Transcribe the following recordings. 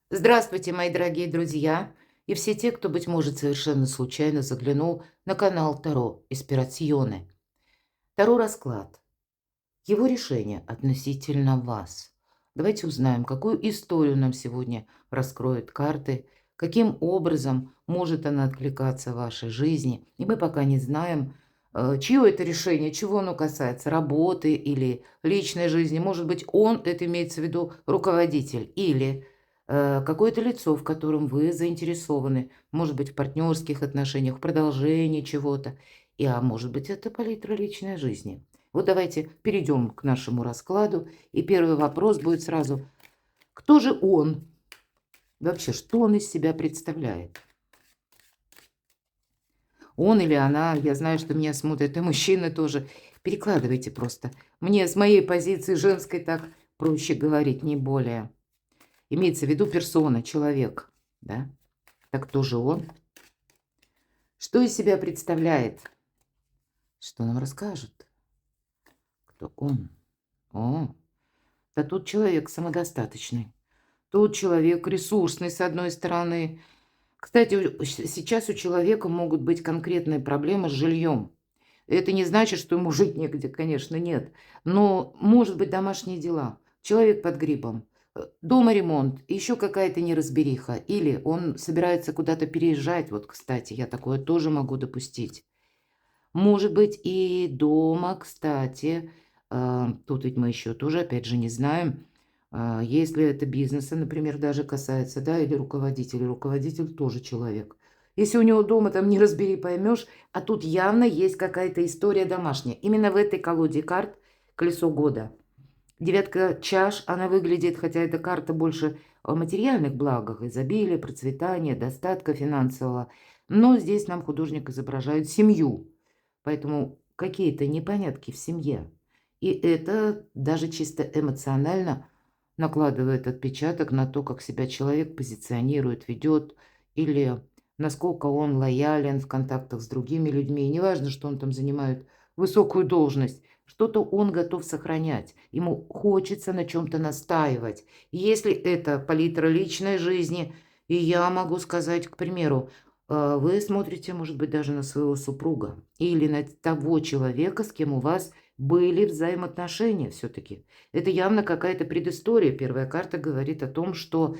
Здравствуйте, мои дорогие друзья, и все те, кто, быть может, совершенно случайно заглянул на канал Таро Эспиратсьоне. Таро расклад. Его решение относительно вас. Давайте узнаем, какую историю нам сегодня раскроют карты, каким образом может она откликаться в вашей жизни. И мы пока не знаем, чье это решение, чего оно касается, работы или личной жизни. Может быть, он, это имеется в виду руководитель, или какое-то лицо, в котором вы заинтересованы, может быть, в партнерских отношениях, в продолжении чего-то. А может быть, это палитра личной жизни. Вот давайте перейдем к нашему раскладу. И первый вопрос будет сразу: кто же он? Вообще, что он из себя представляет? Он или она? Я знаю, что меня смотрят и мужчины тоже. Перекладывайте просто. Мне с моей позиции женской так проще говорить, не более. Имеется в виду персона, человек, да? Так кто же он? Что из себя представляет? Что нам расскажет? Кто он? О, да тут человек самодостаточный. Тут человек ресурсный, с одной стороны. Кстати, сейчас у человека могут быть конкретные проблемы с жильем. Это не значит, что ему жить негде, конечно, нет. Но, может быть, домашние дела. Человек под гриппом. Дома ремонт, еще какая-то неразбериха. Или он собирается куда-то переезжать. Вот, кстати, я такое тоже могу допустить. Может быть, и дома, кстати, тут ведь мы еще тоже, опять же, не знаем, если это бизнеса, например, даже касается, да, или руководителя. Руководитель тоже человек. Если у него дома там не разбери, поймешь, а тут явно есть какая-то история домашняя. Именно в этой колоде карт колесо года. Девятка чаш, она выглядит, хотя эта карта больше о материальных благах, изобилия, процветания, достатка финансового. Но здесь нам художник изображает семью. Поэтому какие-то непонятки в семье. И это даже чисто эмоционально накладывает отпечаток на то, как себя человек позиционирует, ведет, или насколько он лоялен в контактах с другими людьми. И неважно, что он там занимает высокую должность, что-то он готов сохранять. Ему хочется на чем-то настаивать. Если это палитра личной жизни, и я могу сказать, к примеру, вы смотрите, может быть, даже на своего супруга или на того человека, с кем у вас были взаимоотношения все-таки. Это явно какая-то предыстория. Первая карта говорит о том, что,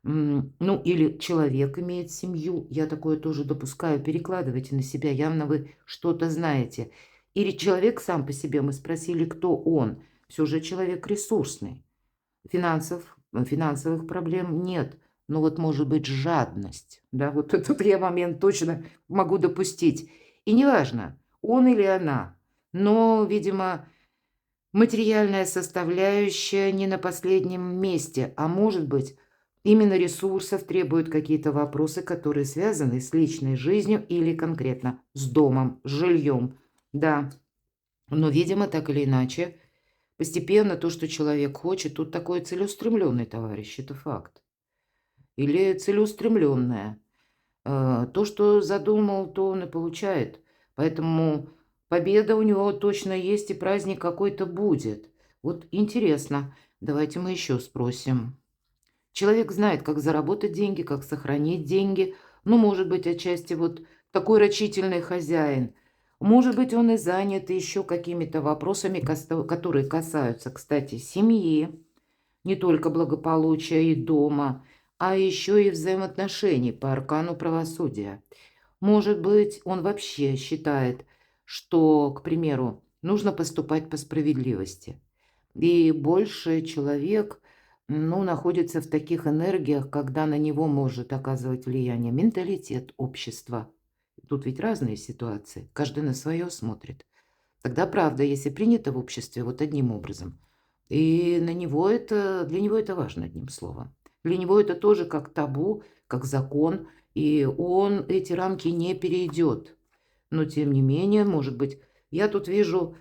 ну, или человек имеет семью. Я такое тоже допускаю. Перекладывайте на себя. Явно вы что-то знаете. Или человек сам по себе. Мы спросили, кто он. Все же человек ресурсный. Финансовых проблем нет. Но вот может быть жадность, да, вот этот я момент точно могу допустить. И неважно, он или она, но, видимо, материальная составляющая не на последнем месте, а может быть, именно ресурсов требуют какие-то вопросы, которые связаны с личной жизнью или конкретно с домом, с жильем. Да, но, видимо, так или иначе, постепенно то, что человек хочет, тут такой целеустремленный товарищ, это факт. Или целеустремленная. То, что задумал, то он и получает. Поэтому победа у него точно есть, и праздник какой-то будет. Вот интересно. Давайте мы еще спросим. Человек знает, как заработать деньги, как сохранить деньги. Ну, может быть, отчасти вот такой рачительный хозяин. Может быть, он и занят еще какими-то вопросами, которые касаются, кстати, семьи, не только благополучия и дома, а еще и взаимоотношений по аркану правосудия. Может быть, он вообще считает, что, к примеру, нужно поступать по справедливости. И больше человек, ну, находится в таких энергиях, когда на него может оказывать влияние менталитет общества. Тут ведь разные ситуации, каждый на свое смотрит. Тогда правда, если принято в обществе вот одним образом, и на него это, для него это важно, одним словом. Для него это тоже как табу, как закон, и он эти рамки не перейдет. Но тем не менее, может быть, я тут вижу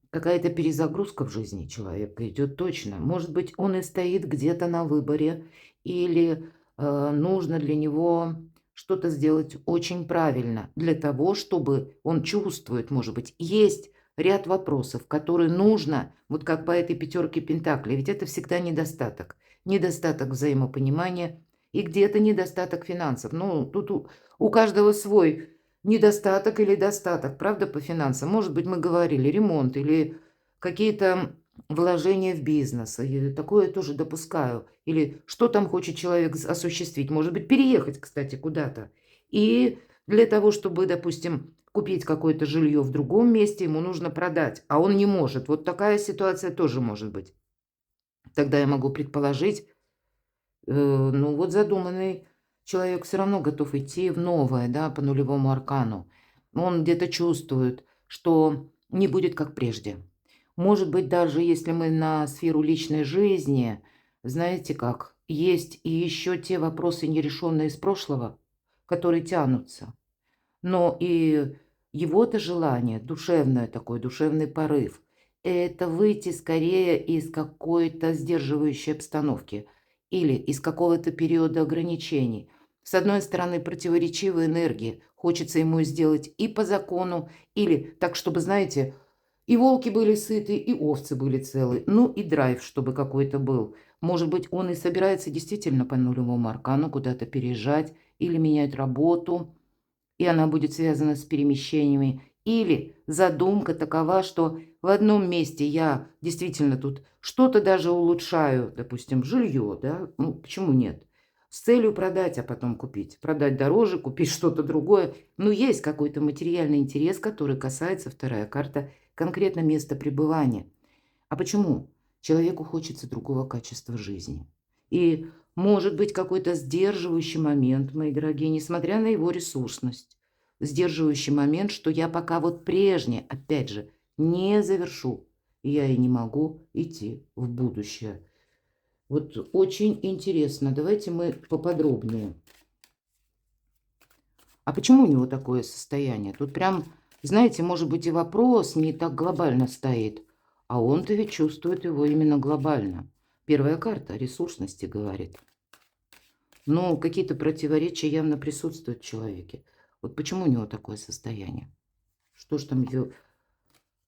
какая-то перезагрузка в жизни человека идет точно. Может быть, он и стоит где-то на выборе, или нужно для него что-то сделать очень правильно, для того, чтобы он чувствует, может быть, есть ряд вопросов, которые нужно, вот как по этой пятерке пентаклей, ведь это всегда недостаток. недостаток взаимопонимания и где-то недостаток финансов. Ну, тут у каждого свой недостаток или достаток, правда, по финансам. Может быть, мы говорили ремонт или какие-то вложения в бизнес. И такое тоже допускаю. Или что там хочет человек осуществить? Может быть, переехать, кстати, куда-то. И для того, чтобы, допустим, купить какое-то жилье в другом месте, ему нужно продать, а он не может. Вот такая ситуация тоже может быть. Тогда я могу предположить, ну вот задуманный человек все равно готов идти в новое, да, по нулевому аркану. Он где-то чувствует, что не будет как прежде. Может быть, даже если мы на сферу личной жизни, знаете как, есть и еще те вопросы, нерешенные из прошлого, которые тянутся. Но и его-то желание, душевное такой, душевный порыв, это выйти скорее из какой-то сдерживающей обстановки или из какого-то периода ограничений. С одной стороны, противоречивые энергии. Хочется ему сделать и по закону, или так, чтобы, знаете, и волки были сыты, и овцы были целы. Ну и драйв, чтобы какой-то был. Может быть, он и собирается действительно по нулевому аркану куда-то переезжать или менять работу, и она будет связана с перемещениями. Или задумка такова, что в одном месте я действительно тут что-то даже улучшаю, допустим, жилье, да, ну почему нет? С целью продать, а потом купить. Продать дороже, купить что-то другое. Но есть какой-то материальный интерес, который касается, вторая карта, конкретно места пребывания. А почему? Человеку хочется другого качества жизни. И может быть какой-то сдерживающий момент, мои дорогие, несмотря на его ресурсность. Сдерживающий момент, что я пока вот прежнее, опять же, не завершу. И я и не могу идти в будущее. Вот очень интересно. Давайте мы поподробнее. А почему у него такое состояние? Тут прям, знаете, может быть и вопрос не так глобально стоит. А он-то ведь чувствует его именно глобально. Первая карта ресурсности говорит. Но какие-то противоречия явно присутствуют в человеке. Вот почему у него такое состояние? Что ж там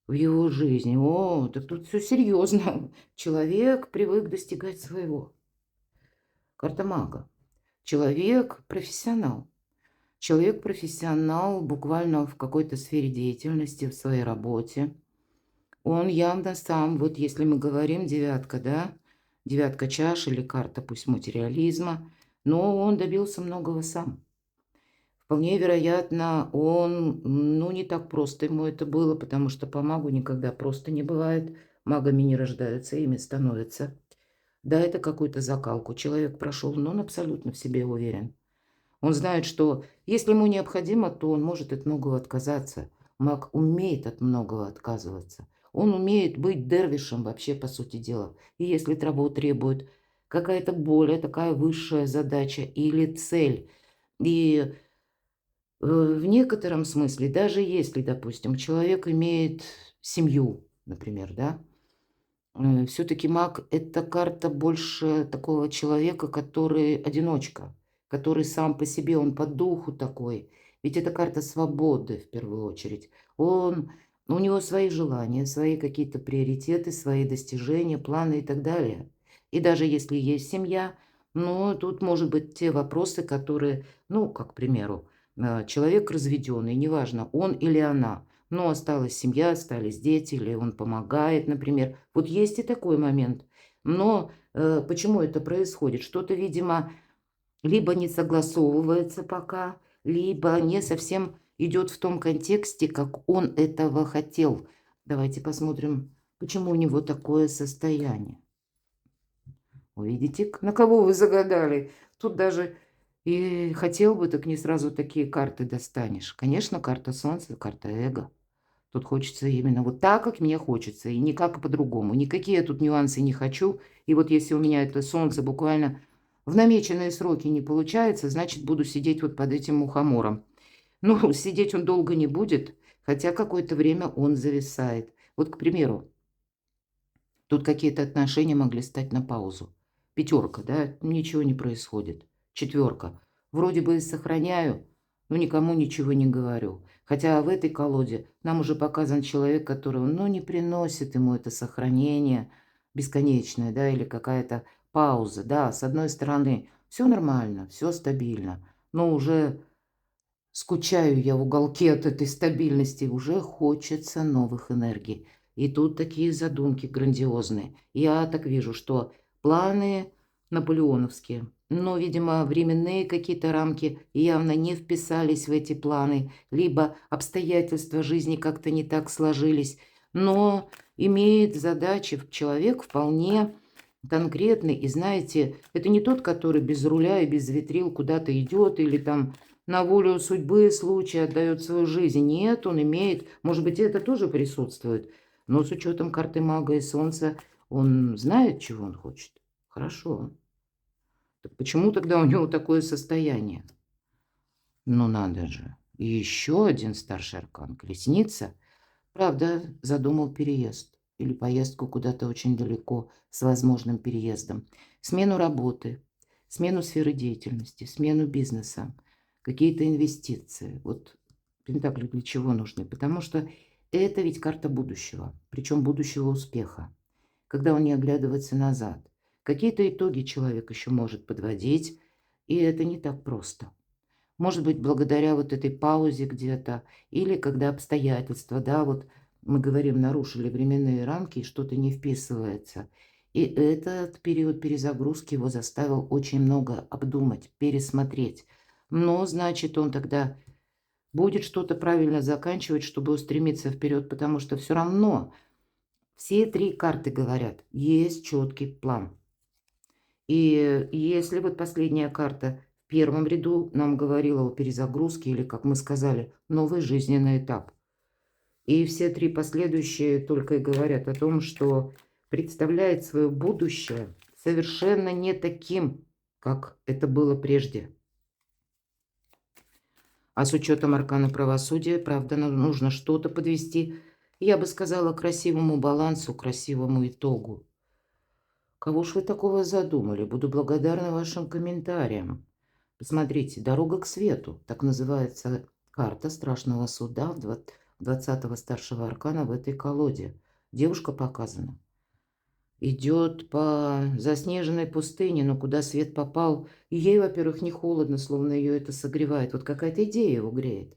в его жизни? О, так тут все серьезно. Человек привык достигать своего. Карта мага. Человек профессионал. Человек профессионал буквально в какой-то сфере деятельности, в своей работе. Он явно сам, вот если мы говорим девятка, да, девятка чаш или карта пусть материализма, но он добился многого сам. Вполне вероятно, он, ну, не так просто ему это было, потому что по магу никогда просто не бывает. Магами не рождаются, ими становятся. Да, это какую-то закалку человек прошел, но он абсолютно в себе уверен. Он знает, что если ему необходимо, то он может от многого отказаться. Маг умеет от многого отказываться. Он умеет быть дервишем вообще, по сути дела. И если того требует какая-то более такая высшая задача или цель. И в некотором смысле, даже если, допустим, человек имеет семью, например, да, все-таки маг – это карта больше такого человека, который одиночка, который сам по себе, он по духу такой. Ведь это карта свободы в первую очередь. У него свои желания, свои какие-то приоритеты, свои достижения, планы и так далее. И даже если есть семья, ну, тут может быть те вопросы, которые, ну, как, к примеру, человек разведенный, неважно, он или она, но осталась семья, остались дети, или он помогает, например. Вот есть и такой момент. Но почему это происходит? Что-то, видимо, либо не согласовывается пока, либо не совсем идет в том контексте, как он этого хотел. Давайте посмотрим, почему у него такое состояние. Увидите, на кого вы загадали? Тут даже и хотел бы, так не сразу такие карты достанешь. Конечно, карта Солнца, карта эго. Тут хочется именно вот так, как мне хочется, и никак по-другому. Никакие я тут нюансы не хочу. И вот если у меня это Солнце буквально в намеченные сроки не получается, значит, буду сидеть вот под этим мухомором. Ну, сидеть он долго не будет, хотя какое-то время он зависает. Вот, к примеру, тут какие-то отношения могли стать на паузу. Пятерка, да, ничего не происходит. Четверка. Вроде бы сохраняю, но никому ничего не говорю. Хотя в этой колоде нам уже показан человек, которого, ну, не приносит ему это сохранение бесконечное, да, или какая-то пауза, да, с одной стороны, все нормально, все стабильно, но уже скучаю я в уголке от этой стабильности, уже хочется новых энергий. И тут такие задумки грандиозные. Я так вижу, что планы наполеоновские, но, видимо, временные какие-то рамки явно не вписались в эти планы, либо обстоятельства жизни как-то не так сложились, но имеет задачи человек вполне конкретный. И знаете, это не тот, который без руля и без ветрил куда-то идет или там на волю судьбы, случая отдает свою жизнь. Нет, он имеет, может быть, это тоже присутствует, но с учетом карты мага и солнца он знает, чего он хочет. Хорошо. Так почему тогда у него такое состояние? Ну надо же. И еще один старший аркан, колесница. Правда, задумал переезд или поездку куда-то очень далеко с возможным переездом. Смену работы, смену сферы деятельности, смену бизнеса, какие-то инвестиции. Вот пентакли для чего нужны? Потому что это ведь карта будущего, причем будущего успеха, когда он не оглядывается назад. Какие-то итоги человек еще может подводить, и это не так просто. Может быть, благодаря вот этой паузе где-то, или когда обстоятельства, да, вот мы говорим, нарушили временные рамки, и что-то не вписывается. И этот период перезагрузки его заставил очень много обдумать, пересмотреть. Но, значит, он тогда будет что-то правильно заканчивать, чтобы устремиться вперед, потому что все равно все три карты говорят, есть четкий план. И если вот последняя карта в первом ряду нам говорила о перезагрузке или, как мы сказали, новый жизненный этап. И все три последующие только и говорят о том, что представляет свое будущее совершенно не таким, как это было прежде. А с учетом аркана правосудия, правда, нам нужно что-то подвести, я бы сказала, к красивому балансу, красивому итогу. Кого ж вы такого задумали? Буду благодарна вашим комментариям. Посмотрите, «Дорога к свету», так называется карта страшного суда в 20-го старшего аркана в этой колоде. Девушка показана. Идет по заснеженной пустыне, но куда свет попал, и ей, во-первых, не холодно, словно ее это согревает. Вот какая-то идея его греет.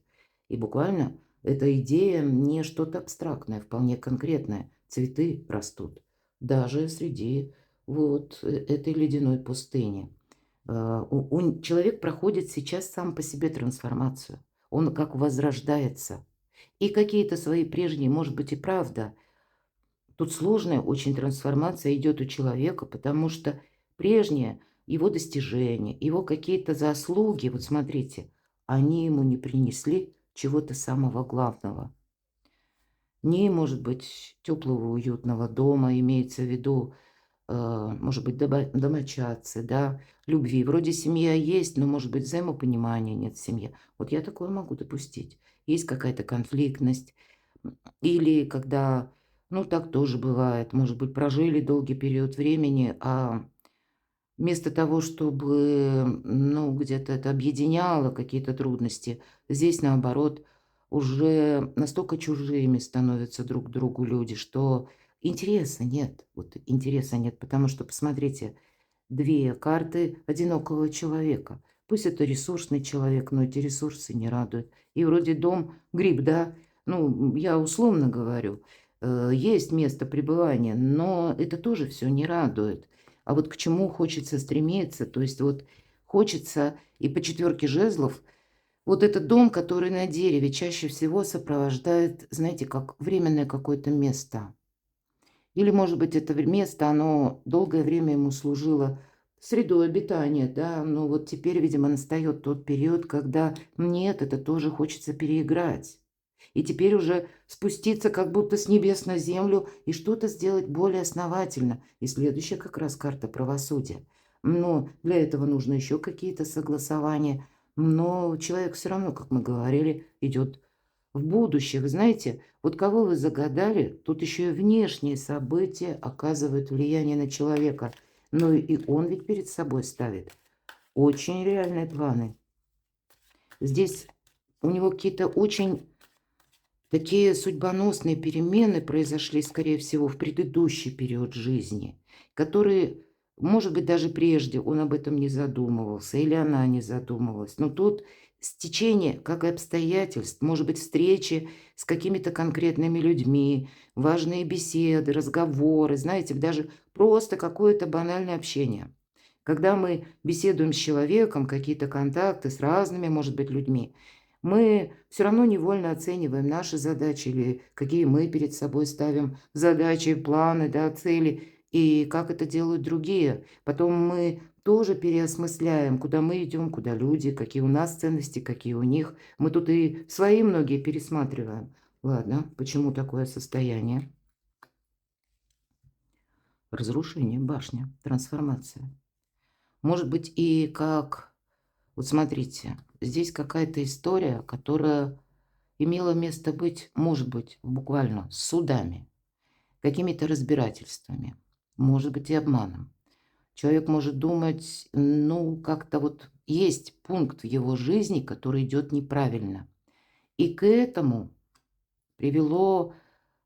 И буквально эта идея не что-то абстрактное, вполне конкретное. Цветы растут даже среди вот этой ледяной пустыни. Человек проходит сейчас сам по себе трансформацию. Он как возрождается. И какие-то свои прежние, может быть, и правда. Тут сложная очень трансформация идет у человека, потому что прежние его достижения, его какие-то заслуги, вот смотрите, они ему не принесли чего-то самого главного. Не, может быть, теплого, уютного дома, имеется в виду, может быть, домочадцы, да, любви. Вроде семья есть, но, может быть, взаимопонимания нет в семье. Вот я такое могу допустить. Есть какая-то конфликтность. Или когда, ну, так тоже бывает, может быть, прожили долгий период времени, а вместо того, чтобы, ну, где-то это объединяло какие-то трудности, здесь, наоборот, уже настолько чужими становятся друг другу люди, что интереса нет. Вот интереса нет, потому что, посмотрите, две карты одинокого человека. Пусть это ресурсный человек, но эти ресурсы не радуют. И вроде дом, гриб, да, ну, я условно говорю, есть место пребывания, но это тоже все не радует. А вот к чему хочется стремиться, то есть вот хочется и по четверке жезлов, вот этот дом, который на дереве, чаще всего сопровождает, знаете, как временное какое-то место. Или, может быть, это место, оно долгое время ему служило средой обитания, да, но вот теперь, видимо, настает тот период, когда нет, это тоже хочется переиграть. И теперь уже спуститься как будто с небес на землю и что-то сделать более основательно. И следующая как раз карта правосудия. Но для этого нужно еще какие-то согласования. Но человек все равно, как мы говорили, идет в будущее. Вы знаете, вот кого вы загадали, тут еще и внешние события оказывают влияние на человека. Но и он ведь перед собой ставит очень реальные планы. Здесь у него какие-то очень такие судьбоносные перемены произошли, скорее всего, в предыдущий период жизни, которые Может быть, даже прежде он об этом не задумывался или она не задумывалась. Но тут стечение, как и обстоятельств, может быть, встречи с какими-то конкретными людьми, важные беседы, разговоры, знаете, даже просто какое-то банальное общение. Когда мы беседуем с человеком, какие-то контакты с разными, может быть, людьми, мы все равно невольно оцениваем наши задачи или какие мы перед собой ставим задачи, планы, да, цели, и как это делают другие. Потом мы тоже переосмысляем, куда мы идем, куда люди, какие у нас ценности, какие у них. Мы тут и свои многие пересматриваем. Ладно, почему такое состояние? Разрушение, башня, трансформация. Может быть, и как... Вот смотрите, здесь какая-то история, которая имела место быть, может быть, буквально с судами, какими-то разбирательствами, может быть, и обманом. Человек может думать, ну, как-то вот есть пункт в его жизни, который идет неправильно. И к этому привело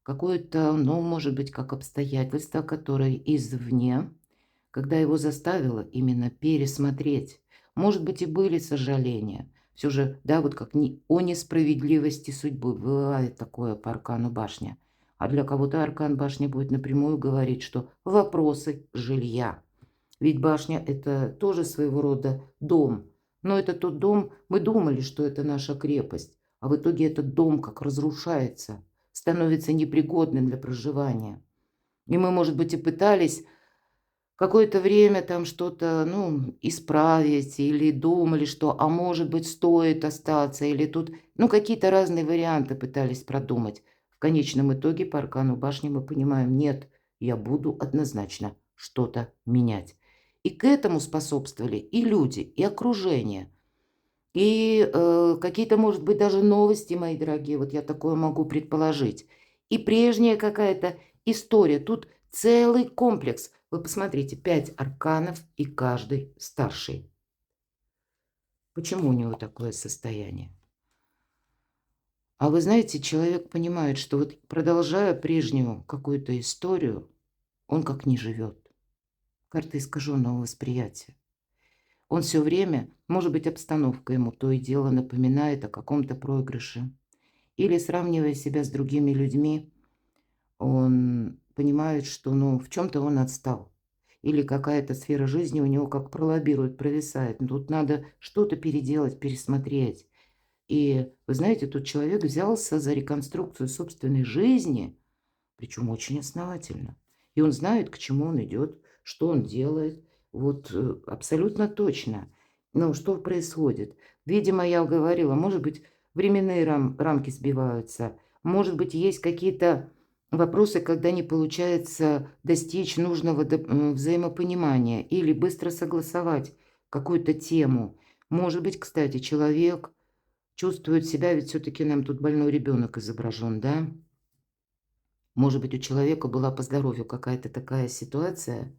какое-то, ну, может быть, как обстоятельство, которое извне, когда его заставило именно пересмотреть. Может быть, и были сожаления. Все же, да, вот как о несправедливости судьбы. Бывает такое по аркану башня. А для кого-то аркан башни будет напрямую говорить, что вопросы жилья. Ведь башня – это тоже своего рода дом. Но это тот дом, мы думали, что это наша крепость. А в итоге этот дом как разрушается, становится непригодным для проживания. И мы, может быть, и пытались какое-то время там что-то, ну, исправить, или думали, что, а может быть, стоит остаться, или тут, ну, какие-то разные варианты пытались продумать. В конечном итоге по аркану башни мы понимаем, нет, я буду однозначно что-то менять. И к этому способствовали и люди, и окружение, и какие-то, может быть, даже новости, мои дорогие, вот я такое могу предположить. И прежняя какая-то история. Тут целый комплекс. Вы посмотрите, 5 арканов и каждый старший. Почему у него такое состояние? А вы знаете, человек понимает, что вот продолжая прежнюю какую-то историю, он как не живет. Карта искаженного восприятия. Он все время, может быть, обстановка ему то и дело напоминает о каком-то проигрыше. Или сравнивая себя с другими людьми, он понимает, что, ну, в чем то он отстал. Или какая-то сфера жизни у него как пролоббирует, провисает. Ну, тут надо что-то переделать, пересмотреть. И вы знаете, тут человек взялся за реконструкцию собственной жизни, причем очень основательно. И он знает, к чему он идет, что он делает. Вот абсолютно точно. Но что происходит? Видимо, я говорила, может быть, временные рамки сбиваются. Может быть, есть какие-то вопросы, когда не получается достичь нужного взаимопонимания или быстро согласовать какую-то тему. Может быть, кстати, человек чувствует себя, ведь все-таки нам тут больной ребенок изображен, да? Может быть, у человека была по здоровью какая-то такая ситуация,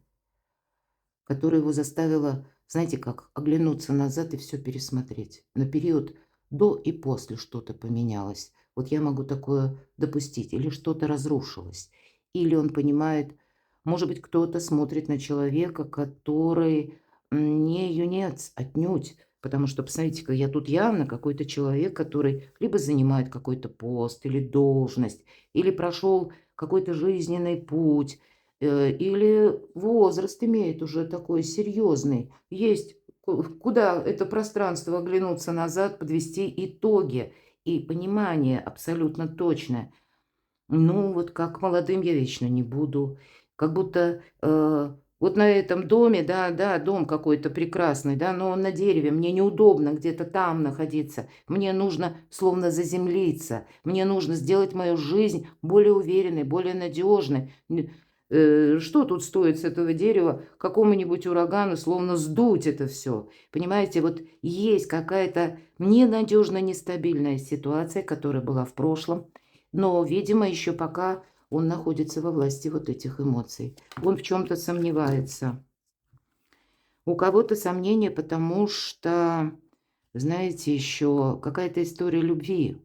которая его заставила, знаете как, оглянуться назад и все пересмотреть. На период до и после что-то поменялось. Вот я могу такое допустить. Или что-то разрушилось. Или он понимает, может быть, кто-то смотрит на человека, который не юнец, отнюдь. Потому что, посмотрите-ка, я тут явно какой-то человек, который либо занимает какой-то пост или должность, или прошел какой-то жизненный путь, или возраст имеет уже такой серьезный. Есть куда это пространство оглянуться назад, подвести итоги и понимание абсолютно точное. Ну, вот как молодым я вечно не буду. Как будто вот на этом доме, да, да, дом какой-то прекрасный, да, но он на дереве, мне неудобно где-то там находиться. Мне нужно словно заземлиться. Мне нужно сделать мою жизнь более уверенной, более надежной. Что тут стоит с этого дерева какому-нибудь урагану словно сдуть это все? Понимаете, вот есть какая-то ненадежно нестабильная ситуация, которая была в прошлом, но, видимо, еще пока он находится во власти вот этих эмоций. Он в чем-то сомневается. У кого-то сомнения, потому что, знаете, еще какая-то история любви.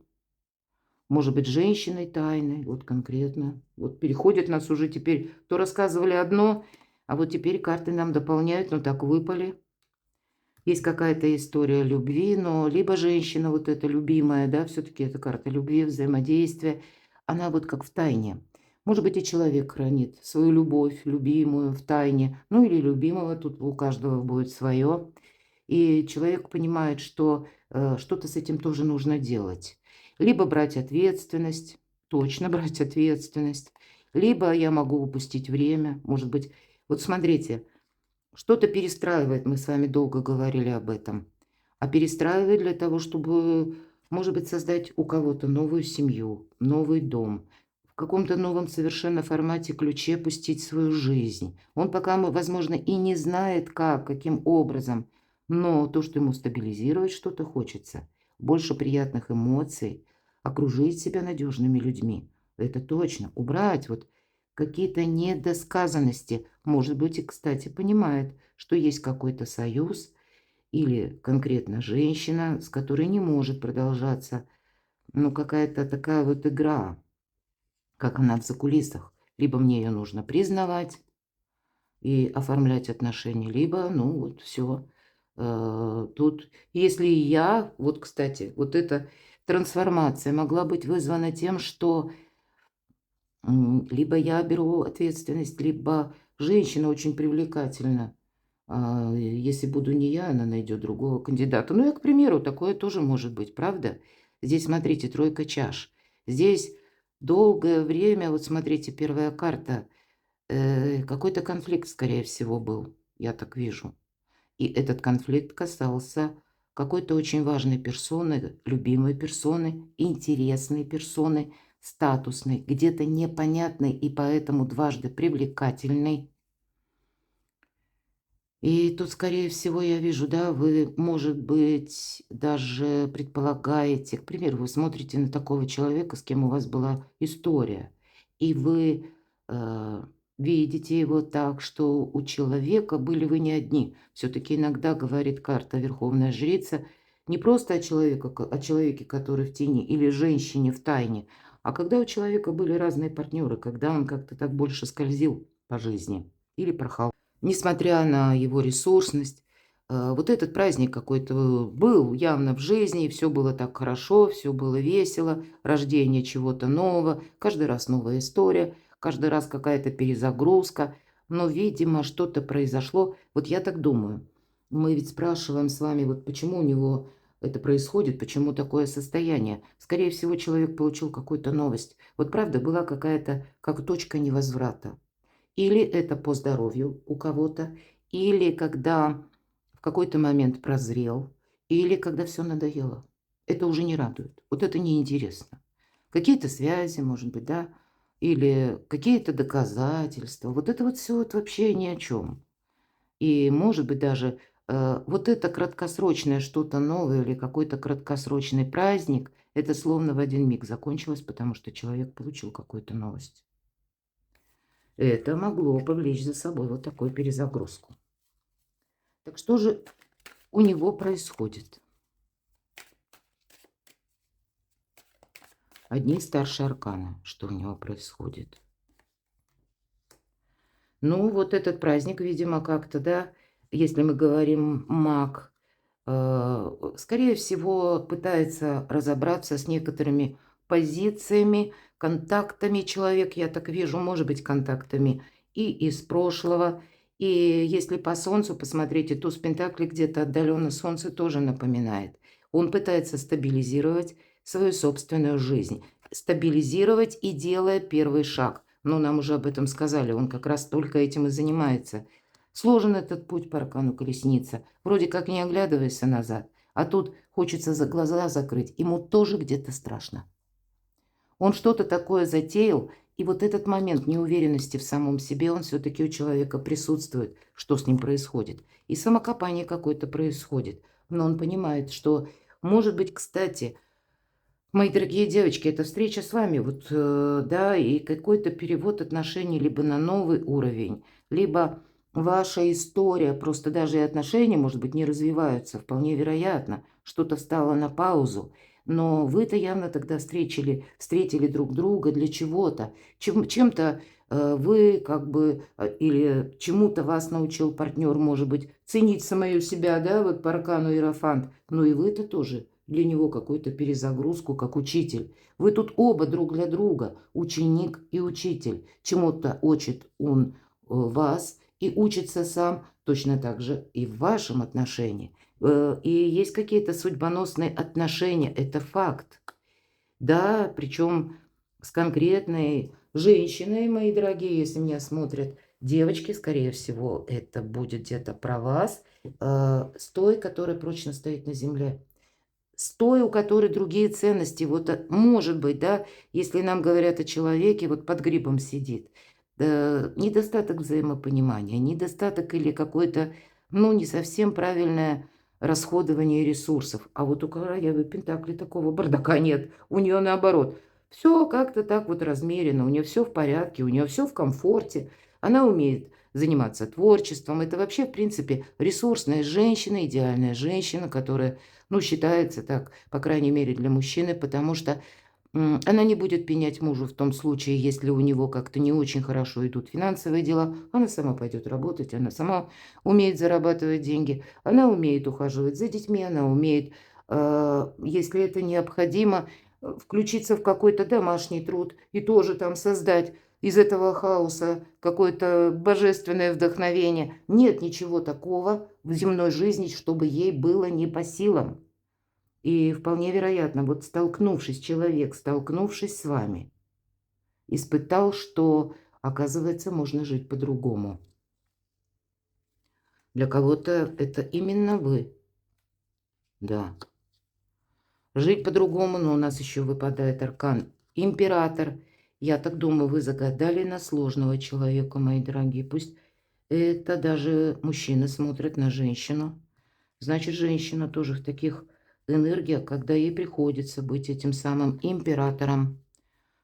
Может быть, женщиной тайной, вот конкретно. Вот переходит нас уже теперь. То рассказывали одно, А вот теперь карты нам дополняют, ну так выпали. Есть какая-то история любви, но либо женщина вот эта любимая, да, все-таки это карта любви, взаимодействия, она вот как в тайне. Может быть, и человек хранит свою любовь, любимую в тайне, ну или любимого, тут у каждого будет свое. И человек понимает, что что-то с этим тоже нужно делать. Либо брать ответственность, точно брать ответственность, либо я могу упустить время, может быть. Вот смотрите, что-то перестраивает, мы с вами долго говорили об этом. А перестраивает для того, чтобы, может быть, создать у кого-то новую семью, новый дом, в каком-то новом совершенно формате, ключе пустить свою жизнь. Он пока, возможно, и не знает как, каким образом, но то, что ему стабилизировать что-то хочется, больше приятных эмоций, окружить себя надежными людьми. Это точно. Убрать вот какие-то недосказанности. Может быть, и, кстати, понимает, что есть какой-то союз или конкретно женщина, с которой не может продолжаться, ну, какая-то такая вот игра, как она в закулисах. Либо мне ее нужно признавать и оформлять отношения, либо, ну, вот все. Тут, если я, вот, кстати, вот эта трансформация могла быть вызвана тем, что либо я беру ответственность, либо женщина очень привлекательна. Если буду не я, она найдет другого кандидата. Ну, я, к примеру, такое тоже может быть, правда? Здесь, смотрите, тройка чаш. Здесь долгое время, вот смотрите, первая карта, какой-то конфликт, скорее всего, был, я так вижу. И этот конфликт касался какой-то очень важной персоны, любимой персоны, интересной персоны, статусной, где-то непонятной и поэтому дважды привлекательной. И тут, скорее всего, я вижу, да, вы, может быть, даже предполагаете, к примеру, вы смотрите на такого человека, с кем у вас была история, и вы э, видите его так, что у человека были вы не одни. Все-таки иногда говорит карта Верховная Жрица не просто о человеке, который в тени, или женщине в тайне, а когда у человека были разные партнеры, когда он как-то так больше скользил по жизни или порхал. Несмотря на его ресурсность, вот этот праздник какой-то был явно в жизни, и всё было так хорошо, все было весело, рождение чего-то нового, каждый раз новая история, каждый раз какая-то перезагрузка. Но, видимо, что-то произошло. Вот я так думаю. Мы ведь спрашиваем с вами, вот почему у него это происходит, почему такое состояние. Скорее всего, человек получил какую-то новость. Вот правда, была какая-то как точка невозврата. Или это по здоровью у кого-то, или когда в какой-то момент прозрел, или когда все надоело. Это уже не радует. Вот это неинтересно. Какие-то связи, может быть, да, или какие-то доказательства. Вот это вот все вот вообще ни о чем. И, может быть, даже вот это краткосрочное что-то новое или какой-то краткосрочный праздник, это словно в один миг закончилось, потому что человек получил какую-то новость. Это могло повлечь за собой вот такую перезагрузку. Так что же у него происходит? Одни старшие арканы, что у него происходит. Ну, вот этот праздник, видимо, как-то, да, если мы говорим маг, скорее всего, пытается разобраться с некоторыми позициями, контактами человек, я так вижу, может быть, контактами и из прошлого. И если по Солнцу посмотрите, туз Пентаклей где-то отдаленно Солнце тоже напоминает. Он пытается стабилизировать свою собственную жизнь, стабилизировать и делая первый шаг. Но нам уже об этом сказали, он как раз только этим и занимается. Сложен этот путь по аркану колесница. Вроде как не оглядывайся назад, а тут хочется за глаза закрыть. Ему тоже где-то страшно. Он что-то такое затеял, и вот этот момент неуверенности в самом себе, он все-таки у человека присутствует, что с ним происходит. И самокопание какое-то происходит. Но он понимает, что, может быть, кстати, мои дорогие девочки, эта встреча с вами, вот, да, и какой-то перевод отношений либо на новый уровень, либо ваша история, просто даже и отношения, может быть, не развиваются, вполне вероятно, что-то встало на паузу, но вы-то явно тогда встретили друг друга для чего-то, чем-то Вы как бы, или чему-то вас научил партнер, может быть, ценить самое себя, да, вот по аркану Иерофант. Но и вы-то тоже для него какую-то перезагрузку, как учитель. Вы тут оба друг для друга, ученик и учитель. Чему-то учит он вас и учится сам точно так же и в вашем отношении. И есть какие-то судьбоносные отношения, это факт. Да, причем с конкретной женщиной, мои дорогие, если меня смотрят девочки, скорее всего, это будет где-то про вас, с той, которая прочно стоит на земле, с той, у которой другие ценности. Вот может быть, да, если нам говорят о человеке, вот под грибом сидит, недостаток взаимопонимания, недостаток или какое-то, ну, не совсем правильное расходование ресурсов. А вот у королевы Пентакли такого бардака нет. У нее наоборот. Все как-то так вот размерено, у нее все в порядке, у нее все в комфорте. Она умеет заниматься творчеством. Это вообще, в принципе, ресурсная женщина, идеальная женщина, которая, ну, считается так, по крайней мере, для мужчины, потому что она не будет пенять мужу в том случае, если у него как-то не очень хорошо идут финансовые дела. Она сама пойдет работать, она сама умеет зарабатывать деньги, она умеет ухаживать за детьми, она умеет, если это необходимо, включиться в какой-то домашний труд и тоже там создать из этого хаоса какое-то божественное вдохновение. Нет ничего такого в земной жизни, чтобы ей было не по силам. И вполне вероятно, вот столкнувшись, человек, столкнувшись с вами, испытал, что, оказывается, можно жить по-другому. Для кого-то это именно вы. Да. Жить по-другому, но у нас еще выпадает аркан Император. Я так думаю, вы загадали на сложного человека, мои дорогие. Пусть это даже мужчины смотрят на женщину. Значит, женщина тоже в таких энергиях, когда ей приходится быть этим самым императором.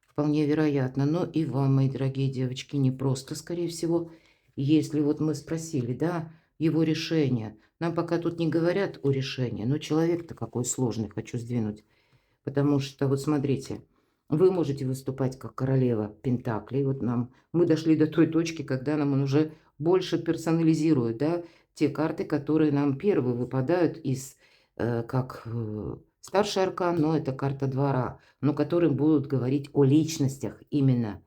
Вполне вероятно. Но и вам, мои дорогие девочки, не просто, скорее всего, если вот мы спросили, да, его решение. Нам пока тут не говорят о решении, но человек-то какой сложный, хочу сдвинуть. Потому что, вот смотрите, вы можете выступать как королева Пентаклей. Вот мы дошли до той точки, когда нам он уже больше персонализирует, да, те карты, которые нам первые выпадают из, старший аркан, но это карта двора, но которым будут говорить о личностях именно.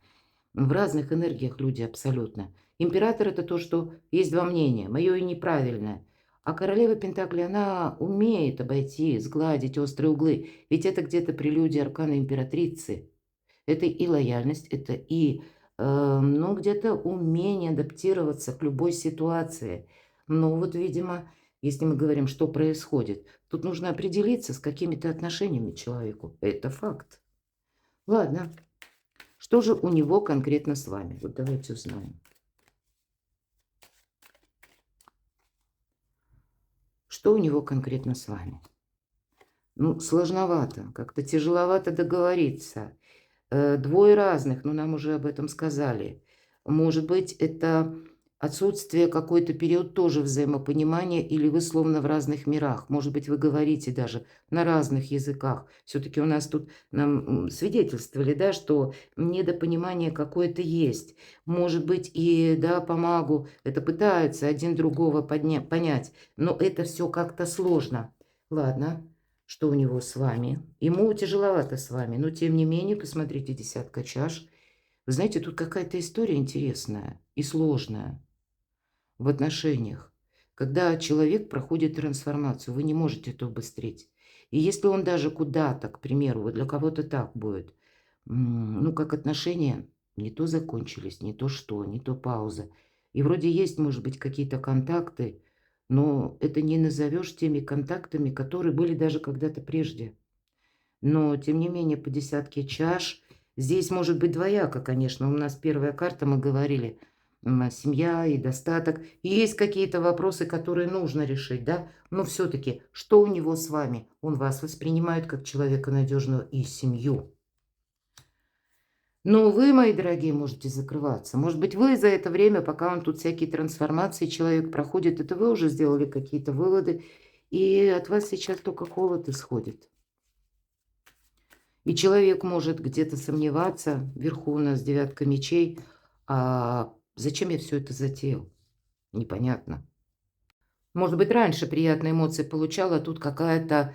В разных энергиях люди абсолютно. Император – это то, что есть два мнения, мое и неправильное. А королева Пентакли, она умеет обойти, сгладить острые углы. Ведь это где-то прелюдия аркана императрицы. Это и лояльность, это и, ну, где-то умение адаптироваться к любой ситуации. Но вот, видимо, если мы говорим, что происходит, тут нужно определиться с какими-то отношениями человеку. Это факт. Ладно. Что же у него конкретно с вами? Вот давайте узнаем. Что у него конкретно с вами? Ну, сложновато, как-то тяжеловато договориться. Двое разных, но нам уже об этом сказали. Может быть, это отсутствие какой-то период тоже взаимопонимания, или вы словно в разных мирах. Может быть, вы говорите даже на разных языках. Все-таки у нас тут нам свидетельствовали, да, что недопонимание какое-то есть. Может быть, и да, по магу это пытаются один другого понять, но это все как-то сложно. Ладно. Что у него с вами? Ему тяжеловато с вами, но тем не менее, посмотрите, десятка чаш. Вы знаете, тут какая-то история интересная и сложная в отношениях. Когда человек проходит трансформацию, вы не можете это убыстрить. И если он даже куда-то, к примеру, вот для кого-то так будет, ну, как отношения не то закончились, не то что, не то пауза. И вроде есть, может быть, какие-то контакты, но это не назовешь теми контактами, которые были даже когда-то прежде. Но, тем не менее, по десятке чаш здесь может быть двояко, конечно. У нас первая карта, мы говорили, семья и достаток. И есть какие-то вопросы, которые нужно решить, да? Но все-таки, что у него с вами? Он вас воспринимает как человека надежного и семью. Но вы, мои дорогие, можете закрываться. Может быть, вы за это время, пока он тут всякие трансформации, человек проходит, это вы уже сделали какие-то выводы, и от вас сейчас только холод исходит. И человек может где-то сомневаться, вверху у нас девятка мечей, А зачем я все это затеял? Непонятно. Может быть, раньше приятные эмоции получала, а тут какая-то,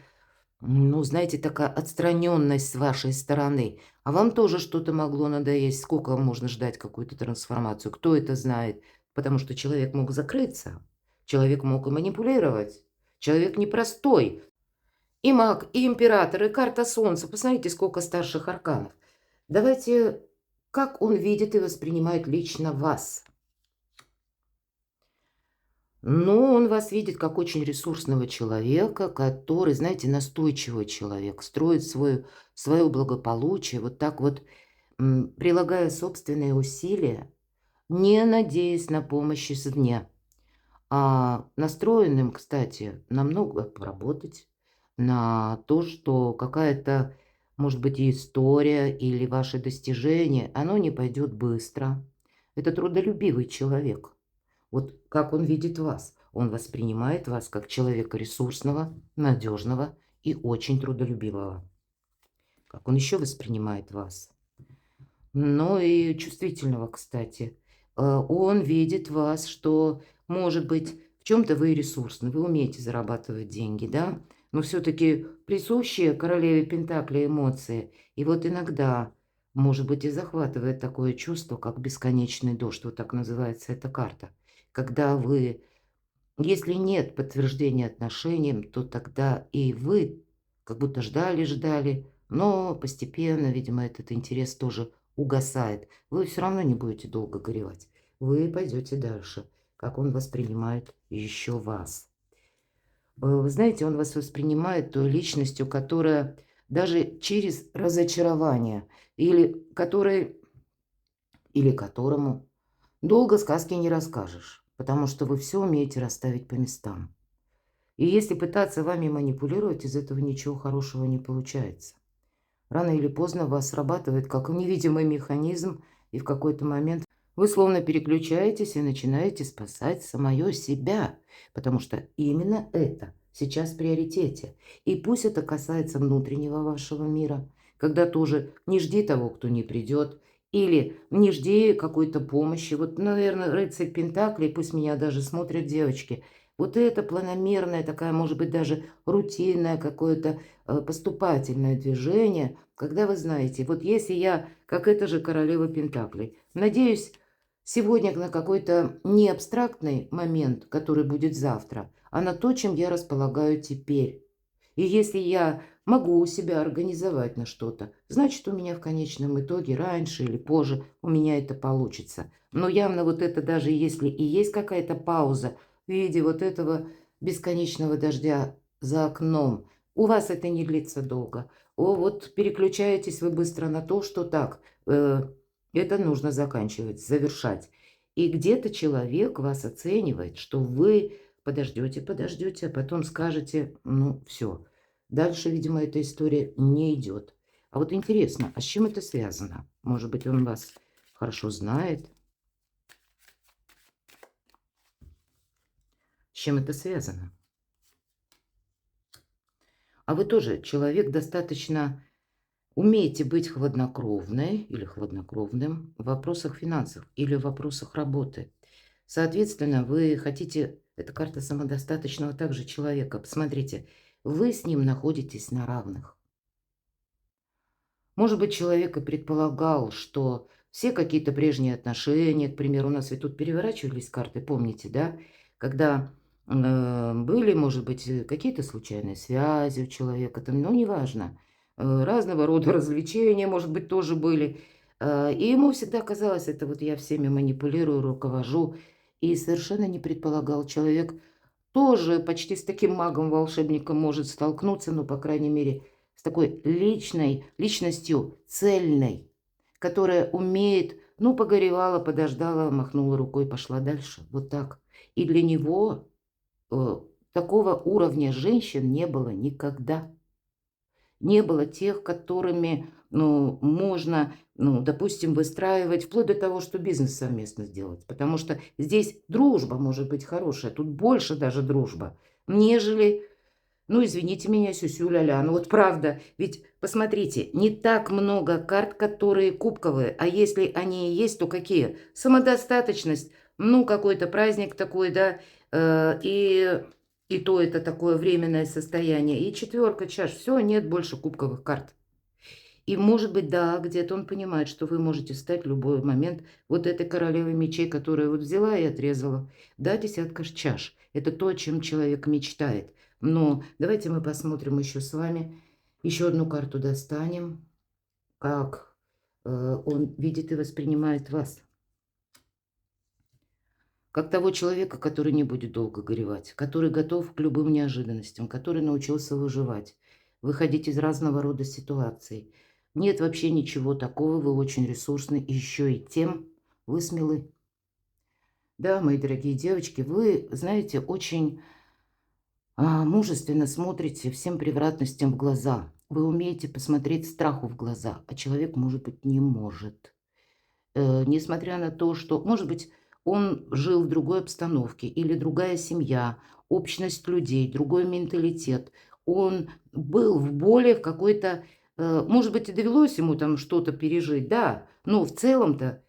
ну, знаете, такая отстраненность с вашей стороны. А вам тоже что-то могло надоесть. Сколько вам можно ждать какую-то трансформацию? Кто это знает? Потому что человек мог закрыться, человек мог и манипулировать. Человек непростой. И маг, и император, и карта солнца. Посмотрите, сколько старших арканов. Давайте, как он видит и воспринимает лично вас. Ну, он вас видит как очень ресурсного человека, который, знаете, настойчивый человек, строит свое благополучие, вот так вот, прилагая собственные усилия, не надеясь на помощь извне. А настроенным, кстати, на много поработать, на то, что какая-то, может быть, и история или ваше достижение, оно не пойдет быстро. Это трудолюбивый человек. Вот как он видит вас? Он воспринимает вас как человека ресурсного, надежного и очень трудолюбивого. Как он еще воспринимает вас? Ну и чувствительного, кстати. Он видит вас, что, может быть, в чем-то вы ресурсны, вы умеете зарабатывать деньги, да? Но все-таки присущие королеве Пентакли эмоции. И вот иногда, может быть, и захватывает такое чувство, как бесконечный дождь. Вот так называется эта карта. Когда вы, если нет подтверждения отношениям, то тогда и вы как будто ждали, но постепенно, видимо, этот интерес тоже угасает. Вы все равно не будете долго горевать. Вы пойдете дальше, как он воспринимает еще вас. Вы знаете, он вас воспринимает той личностью, которая даже через разочарование или которому долго сказки не расскажешь, потому что вы все умеете расставить по местам. И если пытаться вами манипулировать, из этого ничего хорошего не получается. Рано или поздно вас срабатывает как невидимый механизм, и в какой-то момент вы словно переключаетесь и начинаете спасать самое себя, потому что именно это сейчас в приоритете. И пусть это касается внутреннего вашего мира, когда тоже не жди того, кто не придет, или не жди какой-то помощи. Вот, наверное, рыцарь Пентаклей, пусть меня даже смотрят девочки, вот это планомерное, такая, может быть, даже рутинное какое-то поступательное движение, когда вы знаете, вот если я, как эта же королева Пентаклей, надеюсь сегодня на какой-то не абстрактный момент, который будет завтра, а на то, чем я располагаю теперь. И если я могу себя организовать на что-то, значит, у меня в конечном итоге раньше или позже у меня это получится. Но явно вот это, даже если и есть какая-то пауза в виде вот этого бесконечного дождя за окном, у вас это не длится долго. О, вот переключаетесь вы быстро на то, что так, это нужно заканчивать, завершать. И где-то человек вас оценивает, что вы подождете, а потом скажете, ну, все. Дальше, видимо, эта история не идет. А вот интересно, а с чем это связано? Может быть, он вас хорошо знает? С чем это связано? А вы тоже человек достаточно умеете быть хладнокровной или хладнокровным в вопросах финансов или в вопросах работы. Соответственно, вы хотите, это карта самодостаточного также человека. Посмотрите, вы с ним находитесь на равных. Может быть, человек и предполагал, что все какие-то прежние отношения, к примеру, у нас ведь тут переворачивались карты, помните, да? Когда были, может быть, какие-то случайные связи у человека, там, ну, неважно, разного рода развлечения, может быть, тоже были. И ему всегда казалось, это вот я всеми манипулирую, руковожу, и совершенно не предполагал человек, тоже почти с таким магом-волшебником может столкнуться, ну, по крайней мере, с такой личностью цельной, которая умеет, ну, погоревала, подождала, махнула рукой, пошла дальше. Вот так. И для него э, такого уровня женщин не было никогда. Не было тех, которыми, ну, можно, ну, допустим, выстраивать, вплоть до того, что бизнес совместно сделать. Потому что здесь дружба может быть хорошая, тут больше даже дружба, нежели Ну, извините меня, сюсю-ля-ля. Ну вот правда, ведь посмотрите, не так много карт, которые кубковые, а если они и есть, то какие? Самодостаточность, ну, какой-то праздник такой, да, и то это такое временное состояние. И четверка чаш, все, нет больше кубковых карт. И, может быть, да, где-то он понимает, что вы можете стать в любой момент вот этой королевой мечей, которую вот взяла и отрезала. Да, десятка чаш. Это то, о чем человек мечтает. Но давайте мы посмотрим еще с вами. Еще одну карту достанем. Как он видит и воспринимает вас. Как того человека, который не будет долго горевать, который готов к любым неожиданностям, который научился выживать, выходить из разного рода ситуаций. Нет вообще ничего такого, вы очень ресурсны, и еще и тем вы смелы. Да, мои дорогие девочки, вы, знаете, очень мужественно смотрите всем превратностям в глаза. Вы умеете посмотреть страху в глаза, а человек, может быть, не может. Несмотря на то, что, может быть, он жил в другой обстановке или другая семья, общность людей, другой менталитет. Он был в боли в какой-то, может быть, и довелось ему там что-то пережить, да, но в целом-то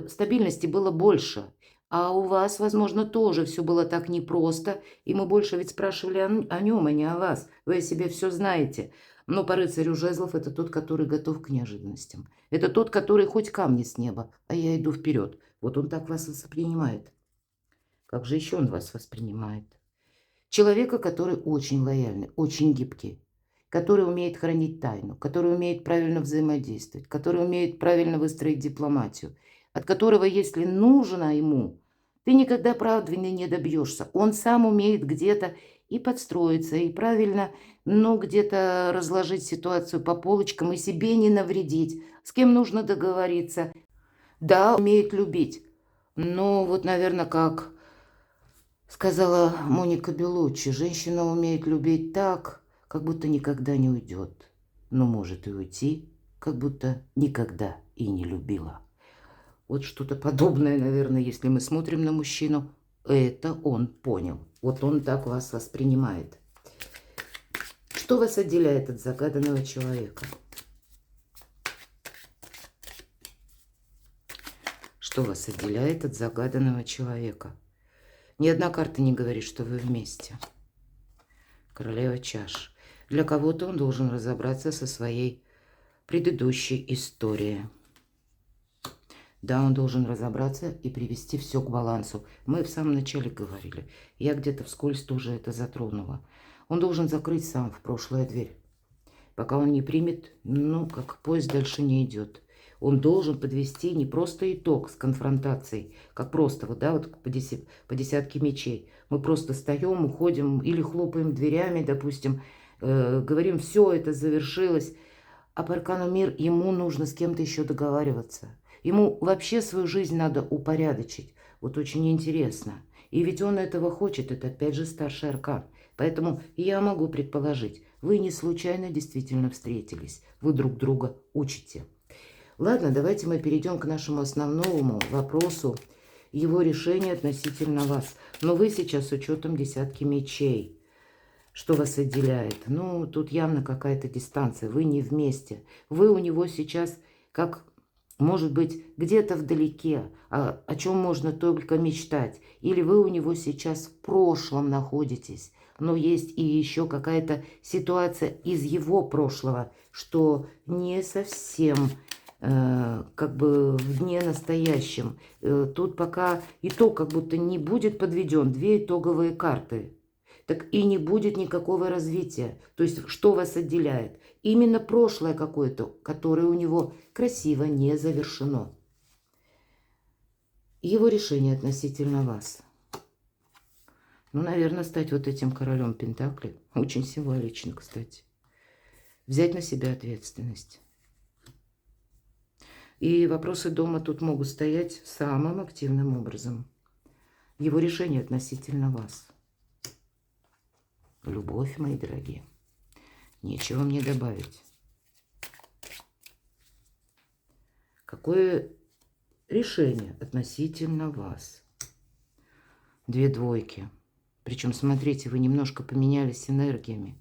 стабильности было больше. А у вас, возможно, тоже все было так непросто, и мы больше ведь спрашивали о нем, а не о вас. Вы о себе все знаете. Но по рыцарю жезлов это тот, который готов к неожиданностям. Это тот, который хоть камни с неба, а я иду вперед. Вот он так вас воспринимает. Как же еще он вас воспринимает? Человека, который очень лояльный, очень гибкий, который умеет хранить тайну, который умеет правильно взаимодействовать, который умеет правильно выстроить дипломатию, от которого, если нужно ему, ты никогда правды не добьешься. Он сам умеет где-то и подстроиться, и правильно, ну, где-то разложить ситуацию по полочкам и себе не навредить, с кем нужно договориться. Да, умеет любить. Но вот, наверное, как сказала Моника Беллуччи, женщина умеет любить так, как будто никогда не уйдет, но может и уйти, как будто никогда и не любила. Вот что-то подобное, наверное, если мы смотрим на мужчину, это он понял. Вот он так вас воспринимает. Что вас отделяет от загаданного человека? Что вас отделяет от загаданного человека? Ни одна карта не говорит, что вы вместе. Королева чаш. Для кого-то он должен разобраться со своей предыдущей историей. Да, он должен разобраться и привести все к балансу. Мы в самом начале говорили. Я где-то вскользь тоже это затронула. Он должен закрыть сам в прошлое дверь. Пока он не примет, ну, как поезд дальше не идет. Он должен подвести не просто итог с конфронтацией, как просто, вот, да, вот по десятке мечей. Мы просто встаем, уходим или хлопаем дверями, допустим, говорим, все, это завершилось. А по аркану мир ему нужно с кем-то еще договариваться. Ему вообще свою жизнь надо упорядочить. Вот очень интересно. И ведь он этого хочет, это опять же старший аркан. Поэтому я могу предположить, вы не случайно действительно встретились. Вы друг друга учите. Ладно, давайте мы перейдем к нашему основному вопросу. Его решение относительно вас. Но вы сейчас с учетом десятки мечей. Что вас отделяет? Ну, тут явно какая-то дистанция. Вы не вместе. Вы у него сейчас как, может быть, где-то вдалеке, о чем можно только мечтать. Или вы у него сейчас в прошлом находитесь. Но есть и еще какая-то ситуация из его прошлого, что не совсем как бы в дне настоящем. Тут пока итог как будто не будет подведен. Две итоговые карты. Так и не будет никакого развития. То есть, что вас отделяет? Именно прошлое какое-то, которое у него красиво не завершено. Его решение относительно вас. Ну, наверное, стать вот этим королем Пентаклей. Очень символично, кстати. Взять на себя ответственность. И вопросы дома тут могут стоять самым активным образом. Его решение относительно вас. Любовь, мои дорогие. Нечего мне добавить. Какое решение относительно вас? Две двойки. Причем, смотрите, вы немножко поменялись энергиями.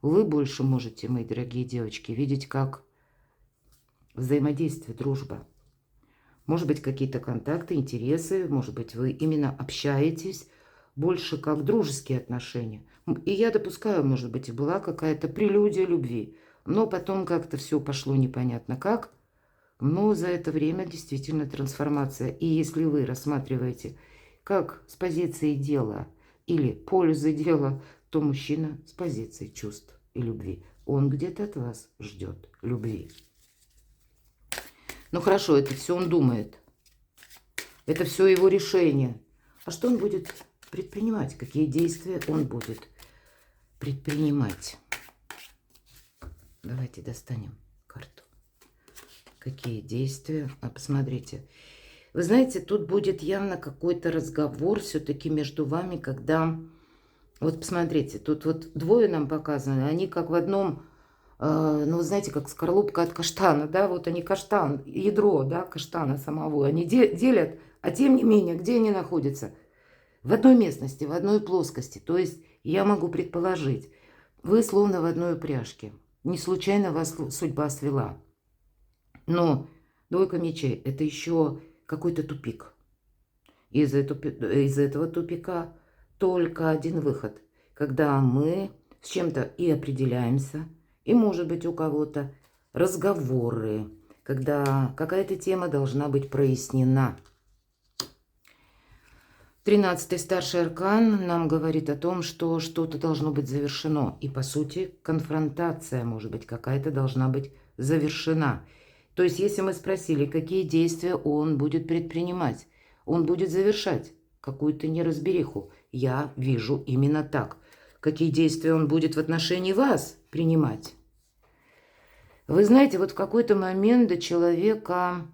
Вы больше можете, мои дорогие девочки, видеть как взаимодействие, дружба. Может быть, какие-то контакты, интересы, может быть, вы именно общаетесь больше как дружеские отношения. И я допускаю, может быть, и была какая-то прелюдия любви, но потом как-то все пошло непонятно как. Но за это время действительно трансформация. И если вы рассматриваете как с позиции дела или пользы дела, то мужчина с позиции чувств и любви. Он где-то от вас ждет любви. Ну хорошо, это все он думает. Это все его решение. А что он будет предпринимать? Какие действия он будет предпринимать? Давайте достанем карту. Какие действия? Посмотрите. Вы знаете, тут будет явно какой-то разговор все-таки между вами, когда... Вот посмотрите, тут вот двое нам показаны, они как в одном... Ну, вы знаете, как скорлупка от каштана, да, вот они каштан, ядро, да, каштана самого, они делят, а тем не менее, где они находятся? В одной местности, в одной плоскости. То есть я могу предположить, вы словно в одной упряжке. Не случайно вас судьба свела. Но двойка мечей – это еще какой-то тупик. Из этого тупика только один выход, когда мы с чем-то и определяемся, и, может быть, у кого-то разговоры, когда какая-то тема должна быть прояснена. 13-й старший аркан нам говорит о том, что что-то должно быть завершено. И, по сути, конфронтация, может быть, какая-то должна быть завершена. То есть, если мы спросили, какие действия он будет предпринимать, он будет завершать какую-то неразбериху. Я вижу именно так. Какие действия он будет в отношении вас принимать? Вы знаете, вот в какой-то момент до человека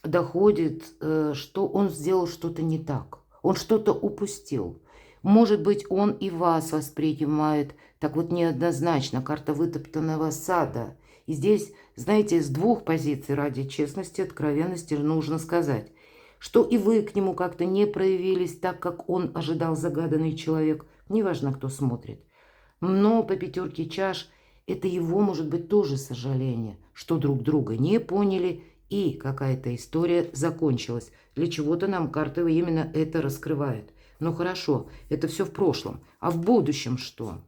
доходит, что он сделал что-то не так. Он что-то упустил. Может быть, он и вас воспринимает так вот неоднозначно. Карта вытоптанного сада. И здесь, знаете, с двух позиций ради честности, откровенности нужно сказать, что и вы к нему как-то не проявились так, как он ожидал, загаданный человек. Неважно, кто смотрит. Но по пятерке чаш это его, может быть, тоже сожаление, что друг друга не поняли, и какая-то история закончилась. Для чего-то нам карты именно это раскрывают. Ну хорошо, это все в прошлом. А в будущем что?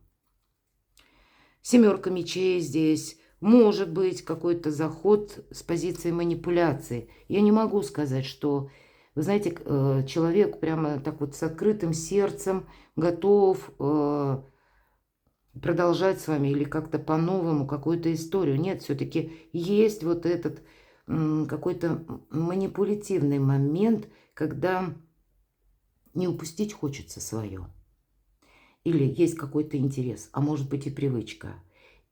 Семерка мечей здесь. Может быть, какой-то заход с позиции манипуляции. Я не могу сказать, что, вы знаете, человек прямо так вот с открытым сердцем готов продолжать с вами или как-то по-новому какую-то историю. Нет, все-таки есть вот этот какой-то манипулятивный момент, когда не упустить хочется свое. Или есть какой-то интерес, а может быть и привычка.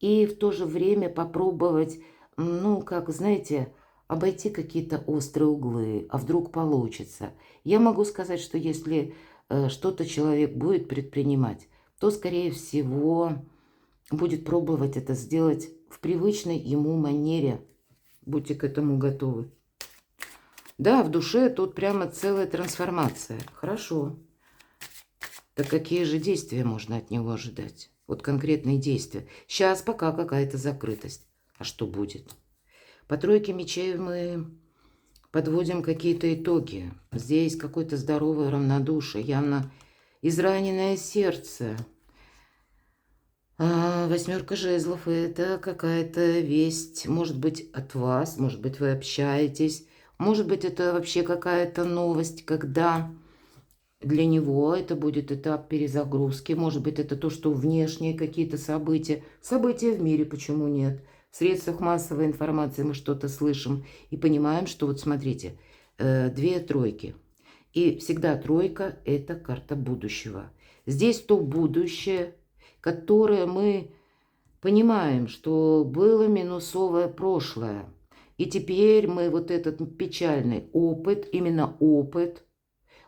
И в то же время попробовать, ну, как, знаете, обойти какие-то острые углы, а вдруг получится. Я могу сказать, что если что-то человек будет предпринимать, то, скорее всего, будет пробовать это сделать в привычной ему манере. Будьте к этому готовы. Да, в душе тут прямо целая трансформация. Хорошо. Так какие же действия можно от него ожидать? Вот конкретные действия. Сейчас пока какая-то закрытость. А что будет? По тройке мечей мы подводим какие-то итоги. Здесь какое-то здоровое равнодушие, явно израненное сердце. Восьмерка жезлов – это какая-то весть, может быть, от вас, может быть, вы общаетесь, может быть, это вообще какая-то новость, когда для него это будет этап перезагрузки, может быть, это то, что внешние какие-то события в мире, почему нет? В средствах массовой информации мы что-то слышим и понимаем, что вот смотрите, две тройки. И всегда тройка – это карта будущего. Здесь то будущее, которое мы понимаем, что было минусовое прошлое. И теперь мы вот этот печальный опыт, именно опыт,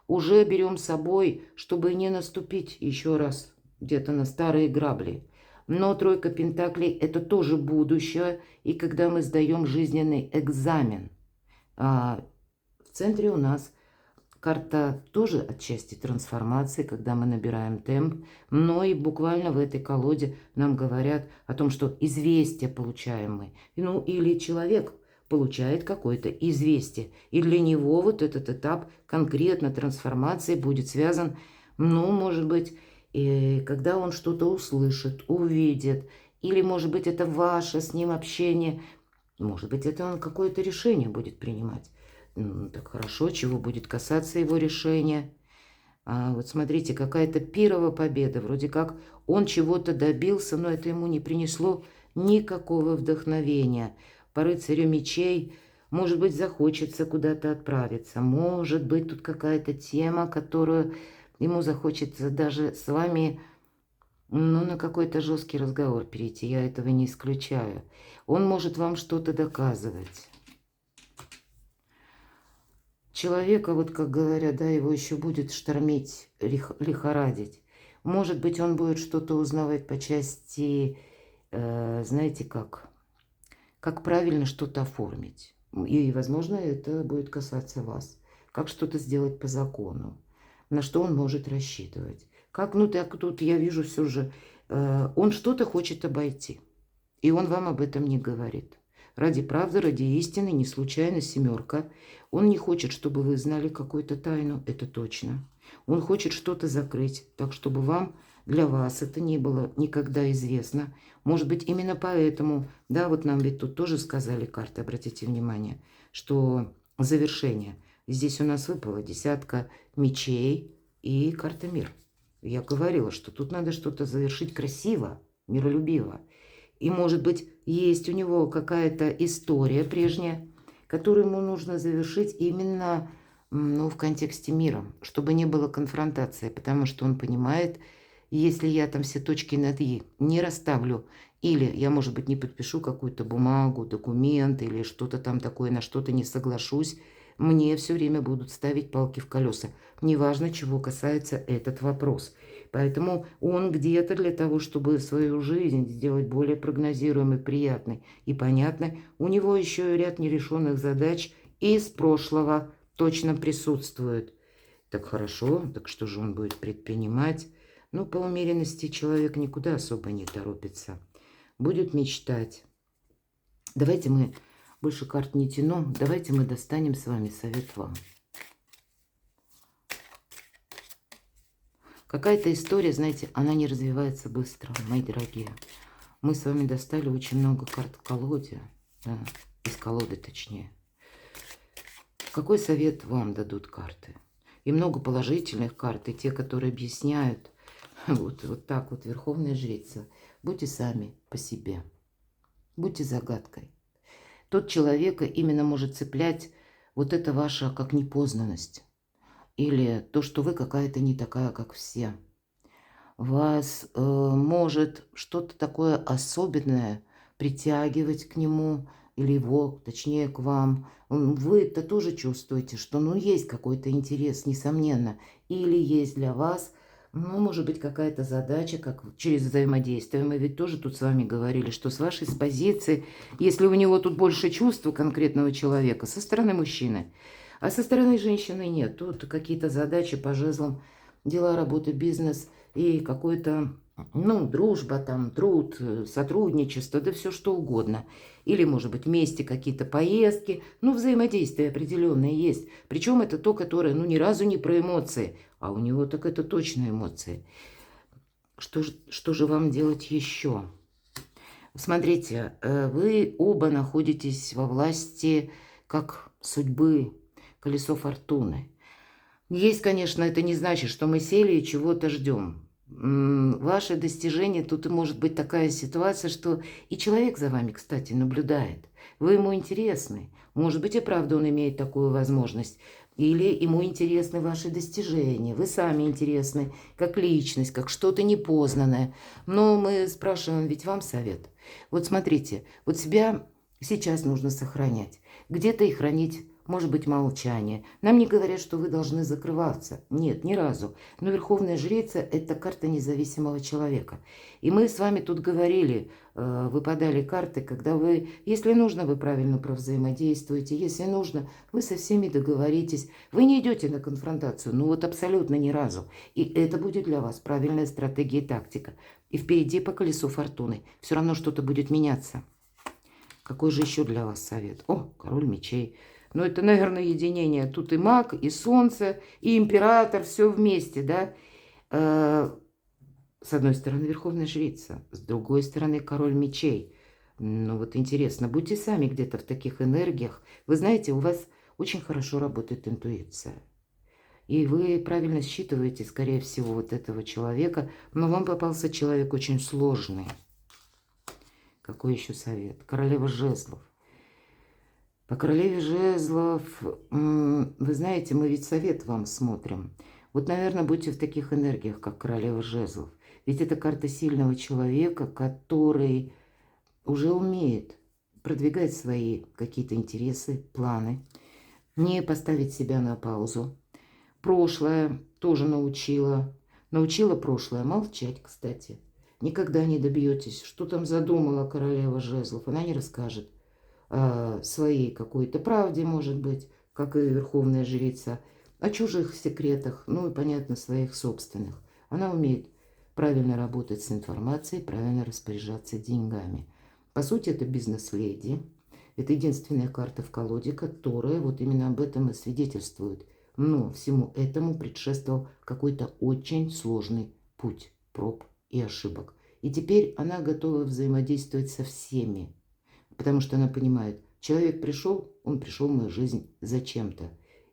уже берем с собой, чтобы не наступить еще раз где-то на старые грабли. Но тройка пентаклей – это тоже будущее, и когда мы сдаем жизненный экзамен. В центре у нас карта тоже отчасти трансформации, когда мы набираем темп, но и буквально в этой колоде нам говорят о том, что известие получаем мы. Ну, или человек получает какое-то известие. И для него вот этот этап конкретно трансформации будет связан, ну, может быть, когда он что-то услышит, увидит, или, может быть, это ваше с ним общение, может быть, это он какое-то решение будет принимать. Так хорошо, чего будет касаться его решения. Вот смотрите, какая-то пирова победа. Вроде как он чего-то добился, но это ему не принесло никакого вдохновения. По рыцарю мечей, может быть, захочется куда-то отправиться. Может быть, тут какая-то тема, которую ему захочется даже с вами, ну, на какой-то жесткий разговор перейти. Я этого не исключаю. Он может вам что-то доказывать. Человека, вот как говорят, да, его еще будет штормить, лихорадить. Может быть, он будет что-то узнавать по части, знаете, как правильно что-то оформить. И, возможно, это будет касаться вас. Как что-то сделать по закону. На что он может рассчитывать. Как, ну, так тут я вижу все же, он что-то хочет обойти. И он вам об этом не говорит. Ради правды, ради истины, не случайно семерка. Он не хочет, чтобы вы знали какую-то тайну, это точно. Он хочет что-то закрыть, так чтобы вам, для вас это не было никогда известно. Может быть, именно поэтому, да, вот нам ведь тут тоже сказали карты, обратите внимание, что завершение. Здесь у нас выпала десятка мечей и карта мир. Я говорила, что тут надо что-то завершить красиво, миролюбиво. И, может быть, есть у него какая-то история прежняя, которую ему нужно завершить именно, ну, в контексте мира, чтобы не было конфронтации, потому что он понимает, если я там все точки над «и» не расставлю, или я, может быть, не подпишу какую-то бумагу, документ или что-то там такое, на что-то не соглашусь, мне все время будут ставить палки в колеса. Неважно, чего касается этот вопрос. Поэтому он где-то для того, чтобы свою жизнь сделать более прогнозируемой, приятной и понятной, у него еще и ряд нерешенных задач из прошлого точно присутствует. Так хорошо, так что же он будет предпринимать? Ну, по умеренности человек никуда особо не торопится. Будет мечтать. Давайте мы больше карт не тяну. Давайте мы достанем с вами совет вам. Какая-то история, знаете, она не развивается быстро, мои дорогие. Мы с вами достали очень много карт в колоде. Да, из колоды точнее. Какой совет вам дадут карты? И много положительных карт, и те, которые объясняют. Вот так вот, Верховная Жрица. Будьте сами по себе. Будьте загадкой. Тот человека именно может цеплять вот это ваша как непознанность. Или то, что вы какая-то не такая, как все. Вас может что-то такое особенное притягивать к нему, или его, точнее, к вам. Вы это тоже чувствуете, что, ну, есть какой-то интерес, несомненно. Или есть для вас, ну, может быть, какая-то задача, как через взаимодействие. Мы ведь тоже тут с вами говорили, что с вашей позиции, если у него тут больше чувства конкретного человека, со стороны мужчины, а со стороны женщины нет. Тут какие-то задачи по жезлам, дела, работа, бизнес и какой-то, ну, дружба, там, труд, сотрудничество, да все что угодно. Или, может быть, вместе какие-то поездки. Ну, взаимодействие определенное есть. Причем это то, которое, ну, ни разу не про эмоции, а у него так это точно эмоции. Что же вам делать еще? Смотрите, вы оба находитесь во власти как судьбы, колесо фортуны. Есть, конечно, это не значит, что мы сели и чего-то ждем. Ваше достижение, тут и может быть такая ситуация, что и человек за вами, кстати, наблюдает. Вы ему интересны. Может быть, и правда он имеет такую возможность. Или ему интересны ваши достижения. Вы сами интересны, как личность, как что-то непознанное. Но мы спрашиваем ведь вам совет. Вот смотрите, вот себя сейчас нужно сохранять. Где-то и хранить может быть молчание. Нам не говорят, что вы должны закрываться. Нет, ни разу. Но Верховная Жрица – это карта независимого человека. И мы с вами тут говорили, выпадали карты, когда вы, если нужно, вы правильно провзаимодействуете, если нужно, вы со всеми договоритесь. Вы не идете на конфронтацию, ну вот абсолютно ни разу. И это будет для вас правильная стратегия и тактика. И впереди по колесу фортуны. Все равно что-то будет меняться. Какой же еще для вас совет? О, король мечей. Ну, это, наверное, единение. Тут и маг, и солнце, и император, все вместе, да? С одной стороны, верховная жрица, с другой стороны, король мечей. Ну, вот интересно, будьте сами где-то в таких энергиях. Вы знаете, у вас очень хорошо работает интуиция. И вы правильно считываете, скорее всего, вот этого человека. Но вам попался человек очень сложный. Какой еще совет? Королева жезлов. По королеве жезлов, вы знаете, мы ведь совет вам смотрим. Вот, наверное, будьте в таких энергиях, как королева жезлов. Ведь это карта сильного человека, который уже умеет продвигать свои какие-то интересы, планы, не поставить себя на паузу. Прошлое тоже научила. Научила прошлое молчать, кстати. Никогда не добьетесь, что там задумала королева жезлов. Она не расскажет о своей какой-то правде, может быть, как и верховная жрица, о чужих секретах, ну и, понятно, своих собственных. Она умеет правильно работать с информацией, правильно распоряжаться деньгами. По сути, это бизнес-леди. Это единственная карта в колоде, которая вот именно об этом и свидетельствует. Но всему этому предшествовал какой-то очень сложный путь проб и ошибок. И теперь она готова взаимодействовать со всеми. Потому что она понимает, человек пришел, он пришел в мою жизнь зачем-то.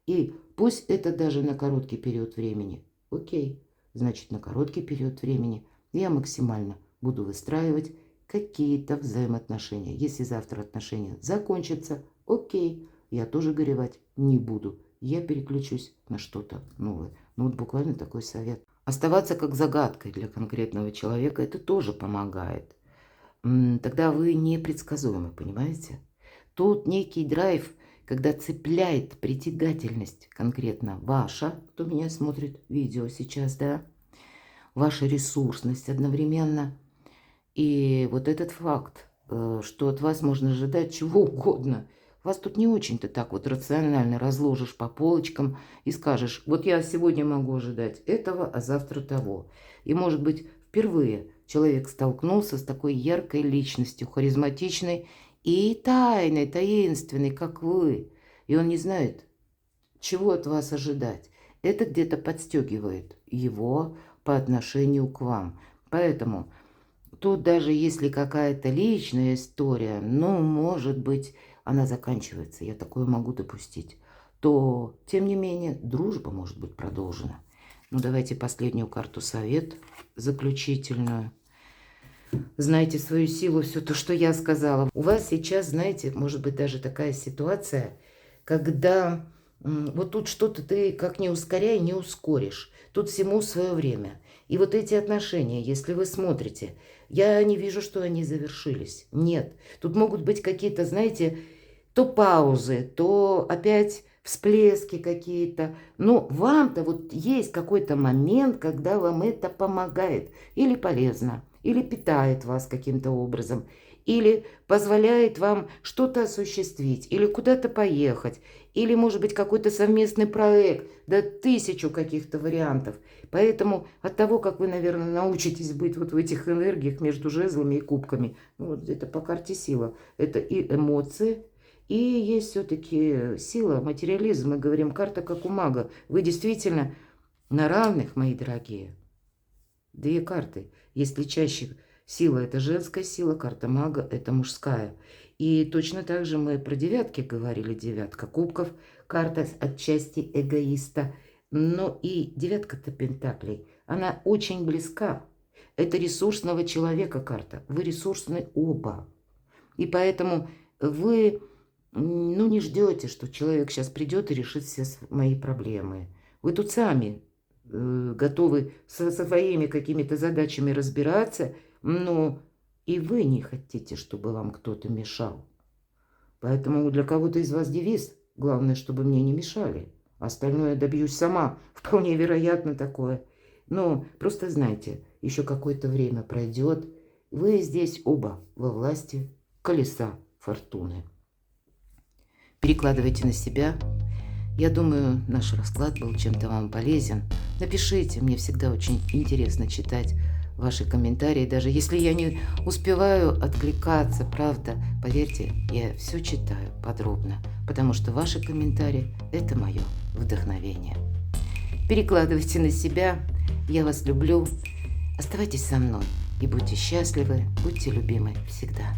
И пусть это даже на короткий период времени. Окей, значит, на короткий период времени я максимально буду выстраивать какие-то взаимоотношения. Если завтра отношения закончатся, окей, я тоже горевать не буду. Я переключусь на что-то новое. Ну вот буквально такой совет. Оставаться как загадкой для конкретного человека, это тоже помогает. Тогда вы непредсказуемы, понимаете? Тут некий драйв, когда цепляет притягательность конкретно ваша, кто меня смотрит видео сейчас, да, ваша ресурсность одновременно. И вот этот факт, что от вас можно ожидать чего угодно. Вас тут не очень-то так вот рационально разложишь по полочкам и скажешь, вот я сегодня могу ожидать этого, а завтра того. И, может быть, впервые человек столкнулся с такой яркой личностью, харизматичной и тайной, таинственной, как вы. И он не знает, чего от вас ожидать. Это где-то подстегивает его по отношению к вам. Поэтому тут даже если какая-то личная история, ну, может быть, она заканчивается, я такое могу допустить, то, тем не менее, дружба может быть продолжена. Ну, давайте последнюю карту совет, заключительную. Знайте свою силу, все то, что я сказала. У вас сейчас, знаете, может быть даже такая ситуация, когда вот тут что-то ты как не ускоряй, не ускоришь. Тут всему свое время. И вот эти отношения, если вы смотрите, я не вижу, что они завершились. Нет. Тут могут быть какие-то, знаете, то паузы, то опять всплески какие-то. Но вам-то вот есть какой-то момент, когда вам это помогает или полезно, или питает вас каким-то образом, или позволяет вам что-то осуществить, или куда-то поехать, или, может быть, какой-то совместный проект, да 1000 каких-то вариантов. Поэтому от того, как вы, наверное, научитесь быть вот в этих энергиях между жезлами и кубками, ну, вот это по карте сила, это и эмоции, и есть все-таки сила, материализм. Мы говорим, карта как у мага. Вы действительно на равных, мои дорогие. Две карты. Если чаще сила – это женская сила, карта мага – это мужская. И точно так же мы про девятки говорили. Девятка кубков, карта отчасти эгоиста. Но и девятка-то пентаклей, она очень близка. Это ресурсного человека карта. Вы ресурсны оба. И поэтому вы, ну, не ждете, что человек сейчас придет и решит все мои проблемы. Вы тут сами готовы со своими какими-то задачами разбираться, но и вы не хотите, чтобы вам кто-то мешал. Поэтому для кого-то из вас девиз Главное, чтобы мне не мешали. Остальное добьюсь сама. Вполне вероятно такое. Но просто знайте, еще какое-то время пройдет. Вы здесь оба во власти колеса фортуны. Перекладывайте на себя. Я думаю, наш расклад был чем-то вам полезен. Напишите, мне всегда очень интересно читать ваши комментарии, даже если я не успеваю откликаться, правда, поверьте, я все читаю подробно, потому что ваши комментарии – это мое вдохновение. Перекладывайте на себя, я вас люблю, оставайтесь со мной и будьте счастливы, будьте любимы всегда.